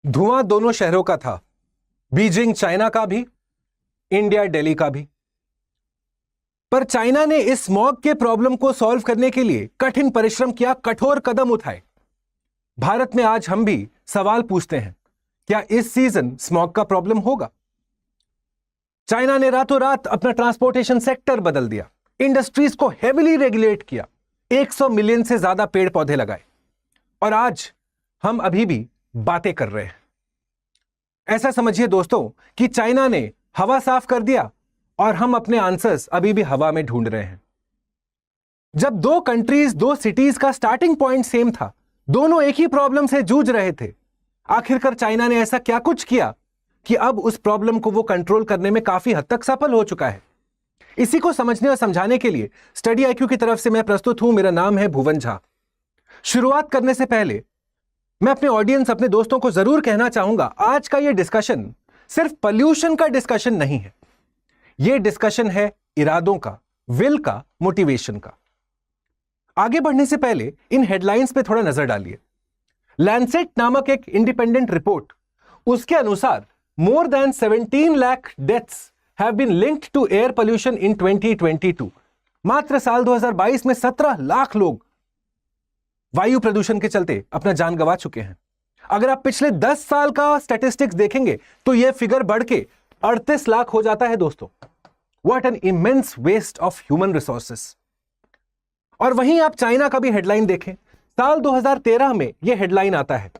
धुआं दोनों शहरों का था, बीजिंग चाइना का भी, इंडिया दिल्ली का भी। पर चाइना ने इस स्मॉग के प्रॉब्लम को सॉल्व करने के लिए कठिन परिश्रम किया, कठोर कदम उठाए। भारत में आज हम भी सवाल पूछते हैं, क्या इस सीजन स्मॉग का प्रॉब्लम होगा? चाइना ने रातों रात अपना ट्रांसपोर्टेशन सेक्टर बदल दिया, इंडस्ट्रीज को हेविली रेगुलेट किया, 100 मिलियन से ज्यादा पेड़ पौधे लगाए, और आज हम अभी भी बातें कर रहे हैं। ऐसा समझिए दोस्तों कि चाइना ने हवा साफ कर दिया और हम अपने आंसर्स अभी भी हवा में ढूंढ रहे हैं। जब दो कंट्रीज, दो सिटीज का स्टार्टिंग पॉइंट सेम था, दोनों एक ही प्रॉब्लम से जूझ रहे थे, आखिरकार चाइना ने ऐसा क्या कुछ किया कि अब उस प्रॉब्लम को वो कंट्रोल करने में काफी हद तक सफल हो चुका है। इसी को समझने और समझाने के लिए स्टडी आईक्यू की तरफ से मैं प्रस्तुत हूं। मेरा नाम है भुवन झा। शुरुआत करने से पहले मैं अपने ऑडियंस, अपने दोस्तों को जरूर कहना चाहूंगा, आज का यह डिस्कशन सिर्फ पॉल्यूशन का डिस्कशन नहीं है। यह डिस्कशन है इरादों का, विल का, मोटिवेशन का। आगे बढ़ने से पहले इन हेडलाइंस पे थोड़ा नजर डालिए। लैंसेट नामक एक इंडिपेंडेंट रिपोर्ट, उसके अनुसार more than 17 lakh deaths have been linked to air pollution in 2022। मात्र साल 2022 में 17 लाख लोग वायु प्रदूषण के चलते अपना जान गंवा चुके हैं। अगर आप पिछले 10 साल का स्टैटिस्टिक्स देखेंगे तो यह फिगर बढ़ के 38 लाख हो जाता है दोस्तों। What an immense waste of human resources. और वहीं आप चाइना का भी हेडलाइन देखें, साल 2013 में यह हेडलाइन आता है,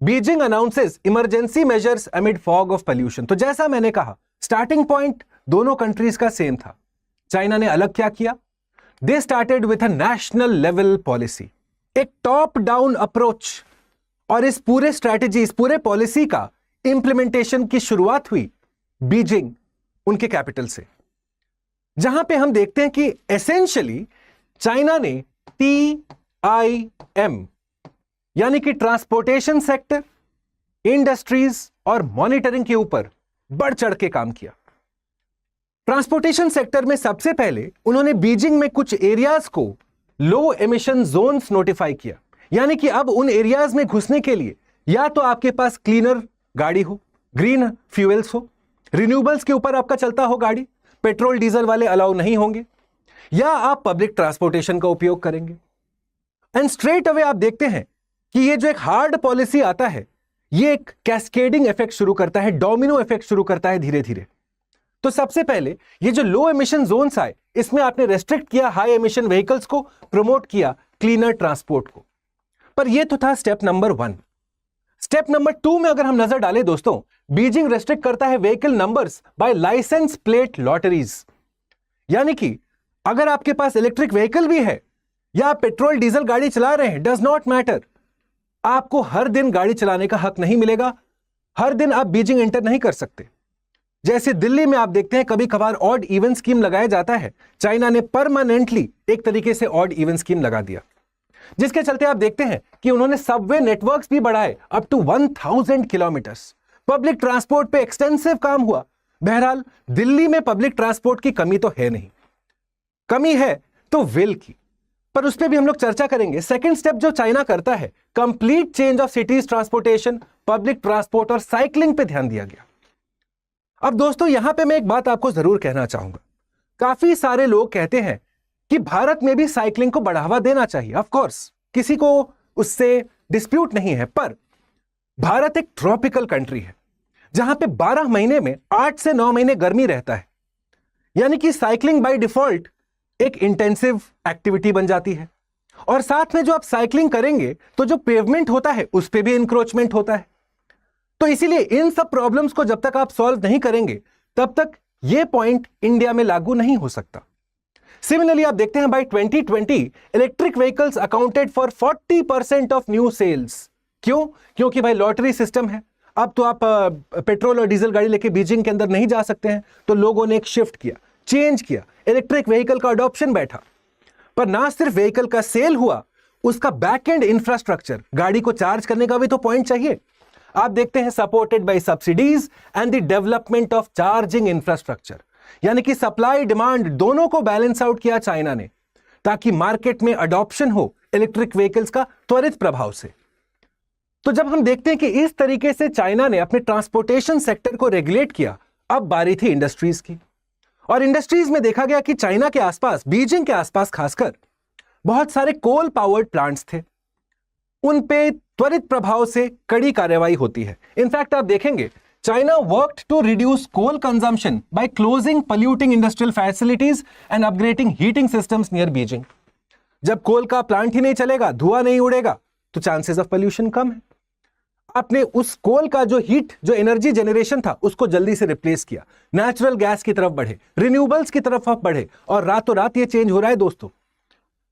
Beijing announces emergency measures amid fog of pollution. तो जैसा मैंने कहा, स्टार्टिंग पॉइंट दोनों कंट्रीज का सेम था। चाइना ने अलग क्या किया? They started with a national level policy, एक टॉप डाउन अप्रोच, और इस पूरे स्ट्रैटेजी, इस पूरे पॉलिसी का इंप्लीमेंटेशन की शुरुआत हुई बीजिंग, उनके कैपिटल से, जहां पे हम देखते हैं कि एसेंशियली चाइना ने TIM यानी कि ट्रांसपोर्टेशन सेक्टर, इंडस्ट्रीज और मॉनिटरिंग के ऊपर बढ़ चढ़ के काम किया। ट्रांसपोर्टेशन सेक्टर में सबसे पहले उन्होंने बीजिंग में कुछ एरियाज को लो एमिशन जोन्स नोटिफाई किया, यानी कि अब उन एरियाज में घुसने के लिए या तो आपके पास क्लीनर गाड़ी हो, ग्रीन फ्यूएल्स हो, रिन्यूएबल्स के ऊपर आपका चलता हो गाड़ी, पेट्रोल डीजल वाले अलाउ नहीं होंगे, या आप पब्लिक ट्रांसपोर्टेशन का उपयोग करेंगे। एंड स्ट्रेट अवे आप देखते हैं कि ये जो एक हार्ड पॉलिसी आता है, ये एक कैस्केडिंग इफेक्ट शुरू करता है, डोमिनो इफेक्ट शुरू करता है धीरे धीरे। तो सबसे पहले ये जो लो एमिशन जोन्स आए, इसमें आपने रेस्ट्रिक्ट किया हाई एमिशन व्हीकल्स को, प्रमोट किया क्लीनर ट्रांसपोर्ट को। पर ये तो था स्टेप नंबर 1। स्टेप नंबर 2 में अगर हम नजर डालें दोस्तों, बीजिंग रेस्ट्रिक्ट करता है vehicle numbers by licence plate lotteries, यानी कि अगर आपके पास इलेक्ट्रिक व्हीकल भी है या आप पेट्रोल डीजल गाड़ी चला रहे हैं, डज नॉट मैटर, आपको हर दिन गाड़ी चलाने का हक नहीं मिलेगा। हर दिन आप बीजिंग एंटर नहीं कर सकते। जैसे दिल्ली में आप देखते हैं कभी कभार ऑड इवन स्कीम लगाया जाता है, चाइना ने परमानेंटली एक तरीके से ऑड इवन स्कीम लगा दिया, जिसके चलते आप देखते हैं कि उन्होंने सबवे नेटवर्क्स भी बढ़ाए up to 1000 kilometres. Public transport पे एक्सटेंसिव काम हुआ। बहरहाल दिल्ली में पब्लिक ट्रांसपोर्ट की कमी तो है नहीं, कमी है तो विल की, पर उस पर भी हम लोग चर्चा करेंगे। सेकंड स्टेप जो चाइना करता है, complete change of cities transportation, public transport और साइकिलिंग पे ध्यान दिया गया। अब दोस्तों यहां पे मैं एक बात आपको जरूर कहना चाहूंगा, काफी सारे लोग कहते हैं कि भारत में भी साइकिलिंग को बढ़ावा देना चाहिए। ऑफ कोर्स किसी को उससे डिस्प्यूट नहीं है, पर भारत एक ट्रॉपिकल कंट्री है जहां पे 12 महीने में 8 से 9 महीने गर्मी रहता है, यानी कि साइकिलिंग बाय डिफॉल्ट एक इंटेंसिव एक्टिविटी बन जाती है। और साथ में जो आप साइकिलिंग करेंगे तो जो पेवमेंट होता है उस पे भी इंक्रोचमेंट होता है। तो इसीलिए इन सब प्रॉब्लम्स को जब तक आप सॉल्व नहीं करेंगे तब तक ये पॉइंट इंडिया में लागू नहीं हो सकता। सिमिलरली आप देखते हैं by 2020 electric vehicles accounted for 40% of new sales. क्यों? क्योंकि भाई लॉटरी सिस्टम है। अब तो आप पेट्रोल और डीजल गाड़ी लेके बीजिंग के अंदर नहीं जा सकते हैं, तो लोगों ने एक शिफ्ट किया, चेंज किया, इलेक्ट्रिक व्हीकल का अडॉप्शन बैठा। पर ना सिर्फ व्हीकल का सेल हुआ, उसका बैक एंड इंफ्रास्ट्रक्चर, गाड़ी को चार्ज करने का भी तो पॉइंट चाहिए। आप देखते हैं supported by subsidies and the development of charging infrastructure, यानी कि सप्लाई डिमांड दोनों को बैलेंस आउट किया चाइना ने, ताकि मार्केट में अडॉप्शन हो इलेक्ट्रिक व्हीकल्स का त्वरित प्रभाव से। तो जब हम देखते हैं कि इस तरीके से चाइना ने अपने ट्रांसपोर्टेशन सेक्टर को रेगुलेट किया, अब बारी थी इंडस्ट्रीज की। और इंडस्ट्रीज में देखा गया कि चाइना के आसपास, बीजिंग के आसपास खासकर, बहुत सारे कोल पावर्ड प्लांट्स थे। उन पे त्वरित प्रभाव से कड़ी कार्रवाई होती है। इनफैक्ट आप देखेंगे China worked to reduce coal consumption by closing polluting industrial facilities and upgrading heating systems near Beijing. जब कोल का प्लांट ही नहीं चलेगा, धुआं नहीं उड़ेगा, तो चांसेस ऑफ पॉल्यूशन कम है। आपने उस कोल का जो हीट, जो एनर्जी जनरेशन था, उसको जल्दी से रिप्लेस किया, नेचुरल गैस की तरफ बढ़े, रिन्यूएबल्स की तरफ आप बढ़े, और रातों रात ये चेंज हो रहा है दोस्तों।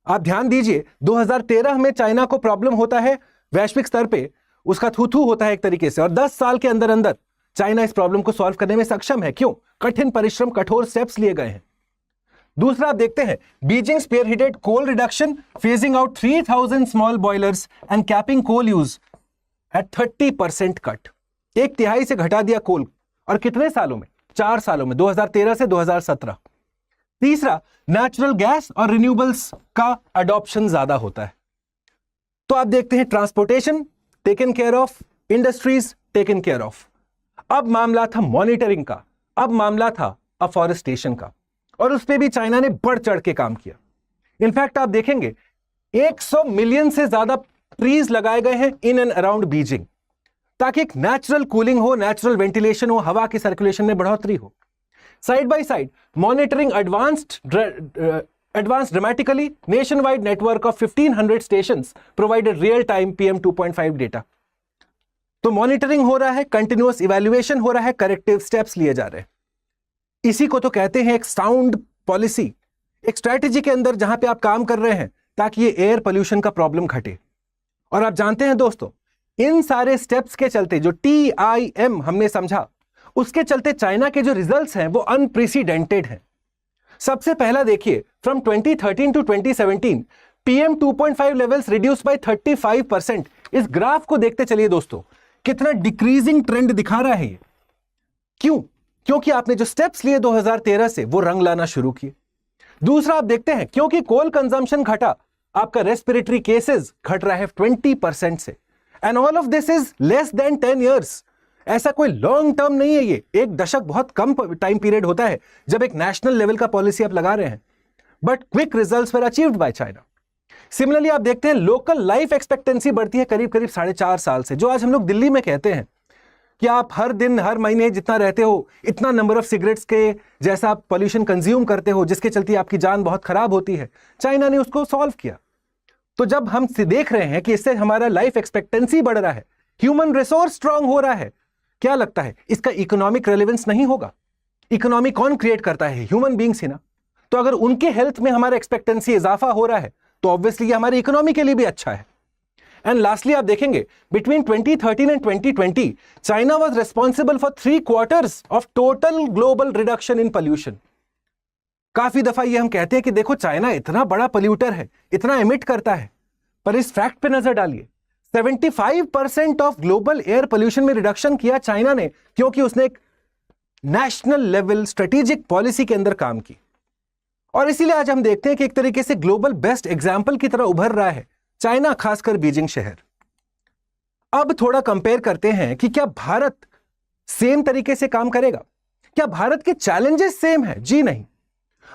आप ध्यान दीजिए, 2013 में चाइना को प्रॉब्लम होता है वैश्विक स्तर पे, उसका थू होता है एक तरीके से, और 10 साल के अंदर अंदर चाइना इस प्रॉब्लम को सॉल्व करने में सक्षम है। क्यों? कठिन परिश्रम, कठोर स्टेप्स लिए गए हैं। दूसरा आप देखते हैं, Beijing spearheaded coal reduction, phasing out 3000 small boilers and capping coal use at 30% cut. 1/3 से घटा दिया कोल, और कितने सालों में? 4 सालों में, 2013 से 2017। तीसरा, नेचुरल गैस और रिन्यूएबल्स का अडॉप्शन ज्यादा होता है। तो आप देखते हैं transportation taken care of, industries taken care of. अब मामला था मॉनिटरिंग का, अब मामला था अफॉरेस्टेशन का, और उस पर भी चाइना ने बढ़ चढ़ के काम किया। इनफैक्ट आप देखेंगे 100 मिलियन से ज्यादा ट्रीज लगाए गए हैं इन एंड अराउंड बीजिंग, ताकि एक नेचुरल कूलिंग हो, नेचुरल वेंटिलेशन हो, हवा की सर्कुलेशन में बढ़ोतरी हो। Side by side monitoring advanced dramatically. Nationwide network of 1500 stations provided real time PM 2.5 data. तो मॉनिटरिंग हो रहा है, कंटिन्यूअस इवैल्यूएशन हो रहा है, करेक्टिव स्टेप्स लिए जा रहे हैं। इसी को तो कहते हैं एक साउंड पॉलिसी, एक स्ट्रैटेजी के अंदर जहां पे आप काम कर रहे हैं ताकि ये एयर पोल्यूशन का प्रॉब्लम घटे। और आप जानते हैं दोस्तों, इन सारे स्टेप्स के चलते जो TIM हमने समझा, उसके चलते चाइना के जो रिजल्ट्स हैं वो अनप्रेसिडेंटेड हैं। सबसे पहला देखिए, from 2013 to 2017 PM 2.5 levels reduce by 35%। इस ग्राफ को देखते चलिए दोस्तों, कितना डिक्रीजिंग ट्रेंड दिखा रहा है ये। क्यों? क्योंकि आपने जो स्टेप्स लिए 2013 से वो रंग लाना शुरू किए। दूसरा आप देखते हैं, क्योंकि कोल कंजम्पशन घटा, आपका रेस्पिरेटरी केसेस घट रहा है 20% से, and all of this is less than 10 years. ऐसा कोई लॉन्ग टर्म नहीं है, ये एक दशक बहुत कम टाइम पीरियड होता है जब एक नेशनल लेवल का पॉलिसी आप लगा रहे हैं, but quick results were achieved by China. Similarly आप देखते हैं लोकल लाइफ एक्सपेक्टेंसी बढ़ती है करीब 4.5 साल से। जो आज हम लोग दिल्ली में कहते हैं कि आप हर दिन, हर महीने जितना रहते हो, इतना नंबर ऑफ सिगरेट्स के जैसा आप पॉल्यूशन कंज्यूम करते हो, जिसके चलते आपकी जान बहुत खराब होती है, चाइना ने उसको सॉल्व किया। तो जब हम देख रहे हैं कि इससे हमारा लाइफ एक्सपेक्टेंसी बढ़ रहा है, ह्यूमन रिसोर्स स्ट्रांग हो रहा है, क्या लगता है इसका इकोनॉमिक रेलेवेंस नहीं होगा? इकोनॉमी कौन क्रिएट करता है? ह्यूमन बींग्स ही ना। तो अगर उनके हेल्थ में हमारा एक्सपेक्टेंसी इजाफा हो रहा है तो ऑब्वियसली ये हमारी इकोनॉमी के लिए भी अच्छा है। एंड लास्टली आप देखेंगे, between 2013 and 2020 China was responsible for 3/4 of total global reduction in pollution. काफी दफा ये हम कहते हैं कि देखो चाइना इतना बड़ा पोल्यूटर है, इतना एमिट करता है, पर इस फैक्ट पे नजर डालिए, 75% ऑफ ग्लोबल एयर पोल्यूशन में रिडक्शन किया चाइना ने, क्योंकि उसने एक नेशनल लेवल स्ट्रेटेजिक पॉलिसी के अंदर काम की। और इसीलिए आज हम देखते हैं कि एक तरीके से ग्लोबल बेस्ट एग्जाम्पल की तरह उभर रहा है चाइना, खासकर बीजिंग शहर। अब थोड़ा कंपेयर करते हैं कि क्या भारत सेम तरीके से काम करेगा? क्या भारत के चैलेंजेस सेम है? जी नहीं।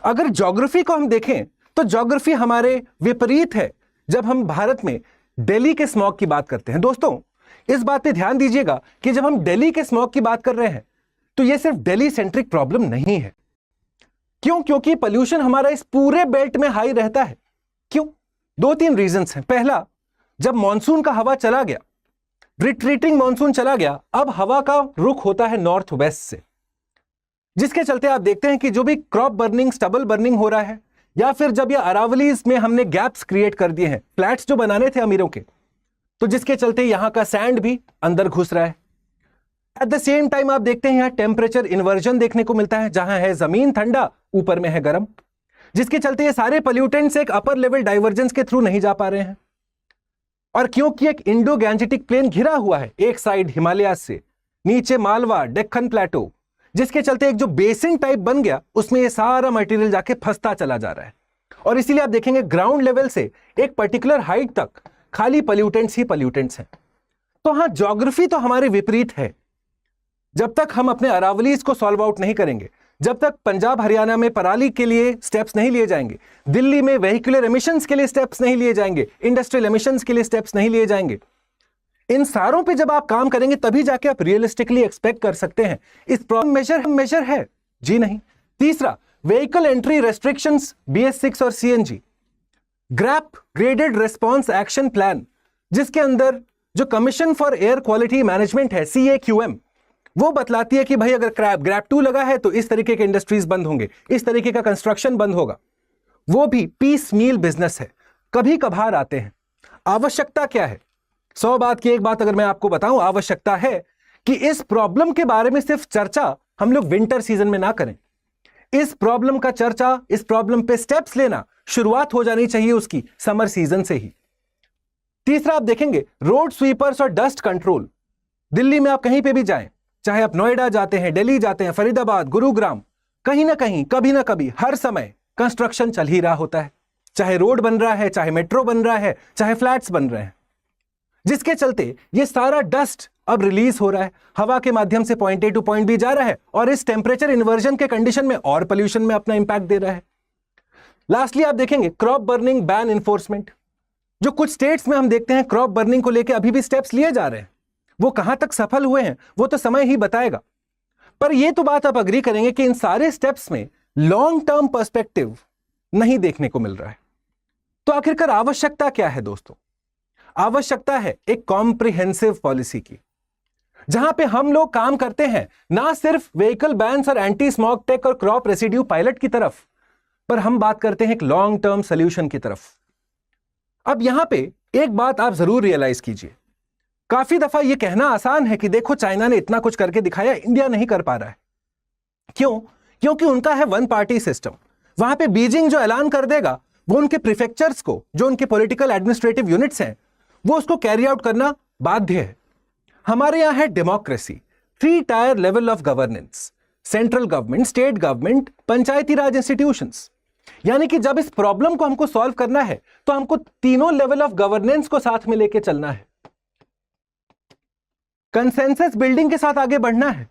अगर ज्योग्राफी को हम देखें तो ज्योग्राफी हमारे विपरीत है जब हम भारत में दिल्ली के स्मॉग की बात करते हैं। दोस्तों इस बात पे ध्यान दीजिएगा कि जब हम दिल्ली के स्मॉग की बात कर रहे हैं तो यह सिर्फ दिल्ली सेंट्रिक प्रॉब्लम नहीं है। क्यों? क्योंकि पोल्यूशन हमारा इस पूरे बेल्ट में हाई रहता है। क्यों? 2-3 रीजंस हैं। पहला, जब मॉनसून का हवा चला गया, रिट्रीटिंग मॉनसून चला गया, अब हवा का रुख होता है नॉर्थ वेस्ट से, जिसके चलते आप देखते हैं कि जो भी क्रॉप बर्निंग, स्टबल बर्निंग हो रहा है, या फिर जब ये अरावलीज में हमने गैप्स क्रिएट कर दिए हैं, फ्लैट्स जो बनाने थे अमीरों के, तो जिसके चलते यहां का सैंड भी अंदर घुस रहा है। एट द सेम टाइम आप देखते हैं यहां टेम्परेचर इन्वर्जन देखने को मिलता है, जहां है जमीन ठंडा, ऊपर में है गर्म, जिसके चलते ये सारे पोल्यूटेंट्स एक अपर लेवल डाइवर्जेंस के थ्रू नहीं जा पा रहे हैं। और क्योंकि एक इंडो गैंजेटिक प्लेन घिरा हुआ है, एक साइड हिमालय से, नीचे मालवा, डेक्कन प्लेटो, जिसके चलते एक जो बेसिन टाइप बन गया, उसमें ये सारा मटेरियल जाके फंसता चला जा रहा है। और इसीलिए आप देखेंगे ग्राउंड लेवल से एक पर्टिकुलर हाइट तक खाली पोल्यूटेंट्स ही पोल्यूटेंट्स हैं। तो हां, ज्योग्राफी तो हमारे विपरीत है। जब तक हम अपने अरावलीज को सॉल्व आउट नहीं करेंगे, जब तक पंजाब हरियाणा में पराली के लिए स्टेप्स नहीं लिए जाएंगे, दिल्ली में वेहिकुलर एमिशंस के लिए स्टेप्स नहीं लिए जाएंगे, इंडस्ट्रियल एमिशंस के लिए स्टेप्स नहीं लिए जाएंगे, इन सारों पे जब आप काम करेंगे तभी जाके आप रियलिस्टिकली एक्सपेक्ट कर सकते हैं इस प्रॉब्लम मेजर है। जी नहीं। तीसरा, व्हीकल एंट्री रेस्ट्रिक्शंस BS6 और CNG, grab graded response action plan, जिसके अंदर जो commission for air quality management है CAQM, वो बतलाती है कि भाई अगर ग्रैप 2 लगा है तो इस तरीके के इंडस्ट्रीज बंद होंगे, इस तरीके का कंस्ट्रक्शन बंद होगा। वो भी पीस मील बिजनेस है, कभी कभार आते हैं। आवश्यकता क्या है? 100 बात की एक बात अगर मैं आपको बताऊं, आवश्यकता है कि इस प्रॉब्लम के बारे में सिर्फ चर्चा हम लोग विंटर सीजन में ना करें। इस प्रॉब्लम का चर्चा, इस प्रॉब्लम पे स्टेप्स लेना शुरुआत हो जानी चाहिए उसकी समर सीजन से ही। तीसरा, आप देखेंगे रोड स्वीपर्स और डस्ट कंट्रोल। दिल्ली में आप कहीं पे भी जाएं, चाहे आप नोएडा जाते हैं, दिल्ली जाते हैं, फरीदाबाद, गुरुग्राम, कहीं ना कहीं, कभी ना कभी, हर समय कंस्ट्रक्शन चल ही रहा होता है। चाहे रोड बन रहा है, चाहे मेट्रो बन रहा है, चाहे फ्लैट्स बन रहे हैं, जिसके चलते ये सारा डस्ट अब रिलीज हो रहा है, हवा के माध्यम से point A two point B जा रहा है और इस टेम्परेचर इन्वर्जन के कंडीशन में और पोल्यूशन में अपना इंपैक्ट दे रहा है। लास्टली आप देखेंगे क्रॉप बर्निंग बैन इन्फोर्समेंट। जो कुछ स्टेट्स में हम देखते हैं क्रॉप बर्निंग को लेकर अभी भी स्टेप्स लिए जा रहे हैं, वो कहां तक सफल हुए हैं वो तो समय ही बताएगा। पर यह तो बात आप अग्री करेंगे कि इन सारे स्टेप्स में लॉन्ग टर्म पर्सपेक्टिव नहीं देखने को मिल रहा है। तो आखिरकार आवश्यकता क्या है दोस्तों? आवश्यकता है एक कॉम्प्रिहेंसिव पॉलिसी की, जहां पे हम लोग काम करते हैं ना सिर्फ व्हीकल बैन्स और एंटी स्मॉग टेक और क्रॉप रेसिड्यू पायलट की तरफ, पर हम बात करते हैं एक लॉन्ग टर्म सोल्यूशन की तरफ। अब यहां पे एक बात आप जरूर रियलाइज कीजिए, काफी दफा यह कहना आसान है कि देखो चाइना ने इतना कुछ करके दिखाया, इंडिया नहीं कर पा रहा है। क्यों? क्योंकि उनका है वन पार्टी सिस्टम। वहां पे बीजिंग जो ऐलान कर देगा वो उनके प्रीफेक्चर्स को, जो उनके पॉलिटिकल एडमिनिस्ट्रेटिव यूनिट्स हैं, वो उसको कैरी आउट करना बाध्य है। हमारे यहां है democracy, 3 tyre level of governance, central government, state government, Panchayati Raj institutions. यानी कि जब इस प्रॉब्लम को हमको सॉल्व करना है तो हमको तीनों लेवल ऑफ गवर्नेंस को साथ में लेके चलना है, कंसेंसस बिल्डिंग के साथ आगे बढ़ना है,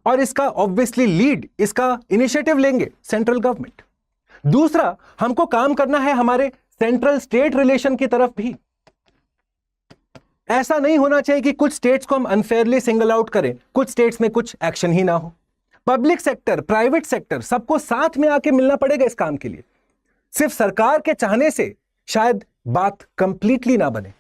और इसका ऑब्वियसली लीड, इसका इनिशिएटिव लेंगे सेंट्रल गवर्नमेंट। दूसरा, हमको काम करना है हमारे सेंट्रल स्टेट रिलेशन की तरफ भी। ऐसा नहीं होना चाहिए कि कुछ स्टेट्स को हम अनफेयरली सिंगल आउट करें, कुछ स्टेट्स में कुछ एक्शन ही ना हो। पब्लिक सेक्टर, प्राइवेट सेक्टर, सबको साथ में आके मिलना पड़ेगा इस काम के लिए। सिर्फ सरकार के चाहने से शायद बात कंप्लीटली ना बने।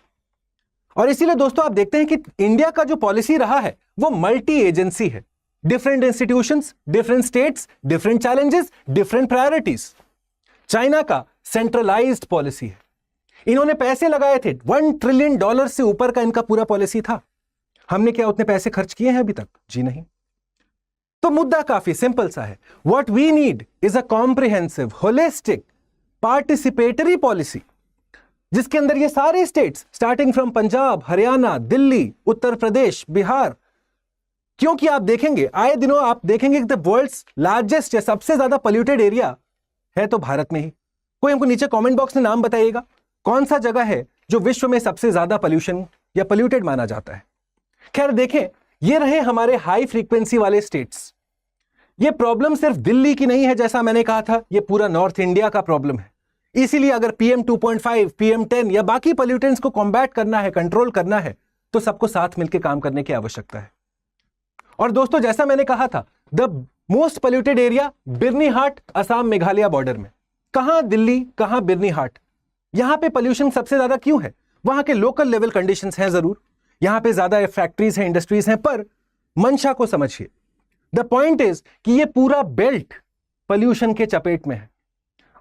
और इसीलिए दोस्तों आप देखते हैं कि इंडिया का जो पॉलिसी रहा है वो मल्टी एजेंसी है, different institutions, different states, different challenges, different priorities. China का सेंट्रलाइज्ड पॉलिसी है, इन्होंने पैसे लगाए थे, $1 ट्रिलियन से ऊपर का इनका पूरा पॉलिसी था। हमने क्या उतने पैसे खर्च किए हैं अभी तक? जी नहीं। तो मुद्दा काफी सिंपल सा है, what we need is a comprehensive, holistic, participatory policy, जिसके अंदर ये सारे states starting from Punjab, Haryana, Delhi, Uttar Pradesh, Bihar, क्योंकि आप देखेंगे आए दिनों आप देखेंगे कि द वर्ल्ड्स लार्जेस्ट या सबसे ज्यादा पोल्यूटेड एरिया है तो भारत में ही। कोई हमको नीचे कमेंट बॉक्स में नाम बताइएगा कौन सा जगह है जो विश्व में सबसे ज्यादा पोल्यूशन या पोल्यूटेड माना जाता है। खैर देखें, ये रहे हमारे हाई फ्रीक्वेंसी वाले स्टेट्स। ये प्रॉब्लम सिर्फ दिल्ली की नहीं है, जैसा मैंने कहा था, ये पूरा नॉर्थ इंडिया का प्रॉब्लम है। इसीलिए अगर PM 2.5, PM 10 या बाकी पोल्यूटेंट्स को कॉम्बैट करना है, कंट्रोल करना है, तो सबको साथ मिलकर काम करने की आवश्यकता है। और दोस्तों जैसा मैंने कहा था, the most polluted area Byrnihat, Assam Meghalaya border में। कहां दिल्ली, कहां बिर्नीहाट? यहां पे पोल्यूशन सबसे ज्यादा क्यों है? वहां के लोकल लेवल कंडीशंस हैं जरूर, यहां पे ज्यादा फैक्ट्रीज हैं, इंडस्ट्रीज हैं, पर मंशा को समझिए। द पॉइंट इज कि ये पूरा बेल्ट पोल्यूशन के चपेट में है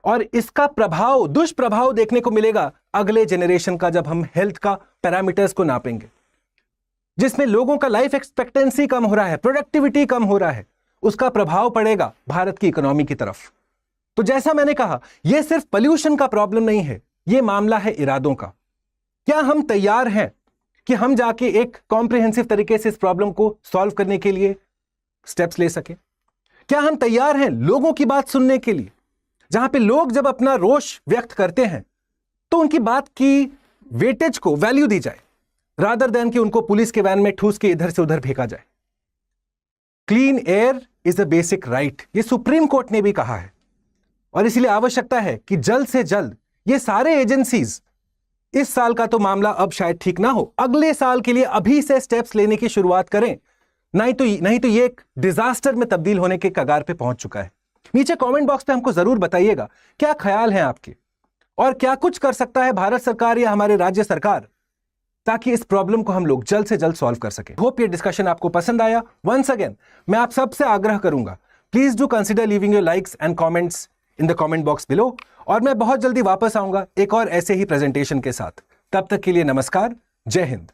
और इसका प्रभाव, दुष्प्रभाव देखने को मिलेगा अगले जनरेशन का, जब हम हेल्थ का पैरामीटर्स को नापेंगे, जिसमें लोगों का लाइफ एक्सपेक्टेंसी कम हो रहा है, प्रोडक्टिविटी कम हो रहा है, उसका प्रभाव पड़ेगा भारत की इकोनॉमी की तरफ। तो जैसा मैंने कहा, यह सिर्फ पोल्यूशन का प्रॉब्लम नहीं है, यह मामला है इरादों का। क्या हम तैयार हैं कि हम जाके एक कॉम्प्रिहेंसिव तरीके से इस प्रॉब्लम को सॉल्व करने के लिए स्टेप्स ले सके? क्या हम तैयार हैं लोगों की बात सुनने के लिए? जहां पे लोग जब अपना रोष व्यक्त करते हैं तो उनकी बात की वेटेज को वैल्यू दी जाए, रादर देन कि उनको पुलिस के वैन में ठूस के इधर से उधर फेंका जाए। Clean air is a basic right, ये सुप्रीम कोर्ट ने भी कहा है, और इसलिए आवश्यकता है कि जल्द से जल्द ये सारे एजेंसीज, इस साल का तो मामला अब शायद ठीक ना हो, अगले साल के लिए अभी से स्टेप्स लेने की शुरुआत करें, नहीं तो ये एक डिजास्टर में तब्दील होने के कगार पे पहुंच चुका है। नीचे कमेंट बॉक्स पे हमको जरूर बताइएगा क्या ख्याल हैं आपके, और क्या कुछ कर सकता है भारत सरकार या हमारे राज्य सरकार ताकि इस प्रॉब्लम को हम लोग जल्द से जल्द सॉल्व कर सकें। होप ये डिस्कशन आपको पसंद आया। वंस अगेन मैं आप सबसे आग्रह करूंगा, please do consider leaving your likes and comments in the comment box below, और मैं बहुत जल्दी वापस आऊंगा एक और ऐसे ही प्रेजेंटेशन के साथ। तब तक के लिए नमस्कार, जय हिंद।